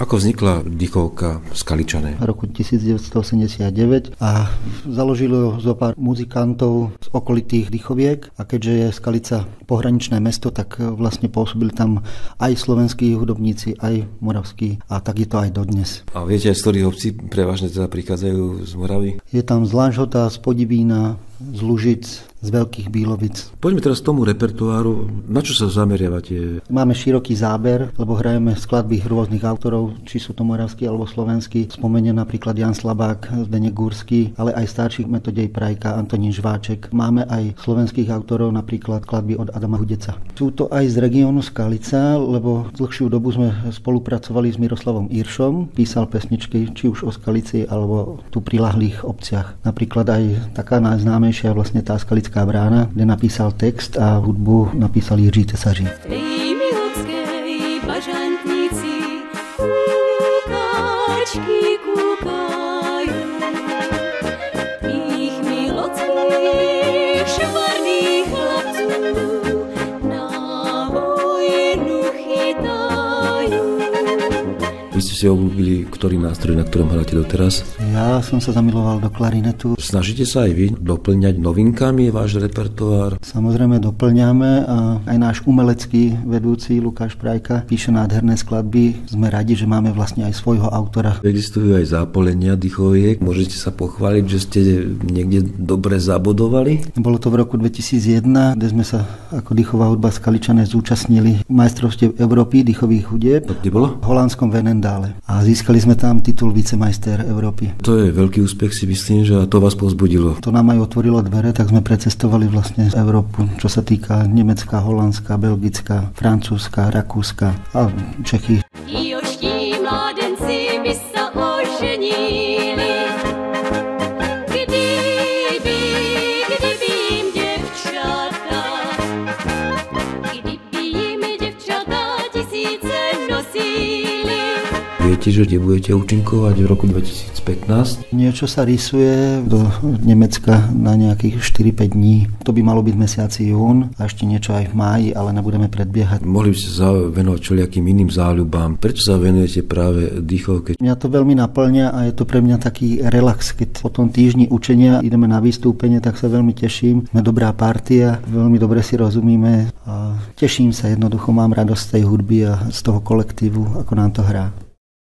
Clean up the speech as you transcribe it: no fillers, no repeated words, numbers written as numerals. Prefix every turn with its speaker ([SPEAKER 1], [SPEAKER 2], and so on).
[SPEAKER 1] Ako vznikla dýchovka Skaličané?
[SPEAKER 2] V roku 1989 a založilo zo pár muzikantov z okolitých Dýchoviek a keďže je Skalica pohraničné mesto, tak vlastne pôsobili tam aj slovenskí hudobníci, aj moravskí a tak je to aj dodnes.
[SPEAKER 1] A viete, z ktorých obcí prevažne teda prichádzajú z Moravy?
[SPEAKER 2] Je tam z Lanžhota, z Podivína, z Lužic, z Veľkých Bílovic.
[SPEAKER 1] Poďme teraz k tomu repertoáru. Na čo sa zameriavate?
[SPEAKER 2] Máme široký záber, lebo hrajeme skladby rôznych autorov, či sú to moravskí alebo slovenskí. Spomeniem napríklad Jan Slabák, Zdeněk Gurský, ale aj starších Metodej Prajka, Antonín Žváček. Máme aj slovenských autorov, napríklad skladby od Adama Hudeca. Sú to aj z regiónu Skalica, lebo dlhšiu dobu sme spolupracovali s Miroslavom Iršom, písal pesničky či už o Skalici alebo tu prilahlých obciach. Napríklad aj taká najznámejšia vlastne tá Skalická brána, kde napísal text a hudbu napísal Jiří Tesaří.
[SPEAKER 3] Ej milotskej bažantníci, kúkačky kúkajú, tých milotských švarných chlapců na vojnu chytajú.
[SPEAKER 1] Vy ste si obľúbili ktorý nástroj, na ktorom hráte doteraz?
[SPEAKER 2] Ja som sa zamiloval do klarinetu.
[SPEAKER 1] Snažíte sa aj vy doplňať novinkami váš repertoár?
[SPEAKER 2] Samozrejme doplňame a aj náš umelecký vedúci Lukáš Prajka píše nádherné skladby. Sme radi, že máme vlastne aj svojho autora.
[SPEAKER 1] Existujú aj zápolenia dýchoviek. Môžete sa pochváliť, že ste niekde dobre zabodovali?
[SPEAKER 2] Bolo to v roku 2001, kde sme sa ako dýchová hudba Skaličané zúčastnili majstrovstiev Európy dýchových hudieb.
[SPEAKER 1] Kde bolo?
[SPEAKER 2] V holandskom Venendále. A získali sme tam titul vicemajster Európy.
[SPEAKER 1] To je veľký úspech, si myslím, že to vás povzbudilo.
[SPEAKER 2] To nám aj otvorilo dvere, tak sme precestovali vlastne Európu, čo sa týka Nemecka, Holandska, Belgická, Francúzska, Rakúska a Čechy.
[SPEAKER 3] Joští mládenci by sa oženili, kdyby jim děvčata tisíce nosili.
[SPEAKER 1] Viete, že kde budete účinkovať v roku 2015?
[SPEAKER 2] Niečo sa rysuje do Nemecka na nejakých 4-5 dní. To by malo byť v mesiaci jún a ešte niečo aj v máji, ale nebudeme predbiehať.
[SPEAKER 1] Mohli by ste sa venovať všelijakým iným záľubám. Prečo sa venujete práve dýchovke?
[SPEAKER 2] Mňa to veľmi naplňa a je to pre mňa taký relax. Keď po tom týždni učenia ideme na vystúpenie, tak sa veľmi teším. Sme dobrá partia, veľmi dobre si rozumíme a teším sa jednoducho, mám radosť z tej hudby a z toho kolektívu, ako nám to hrá.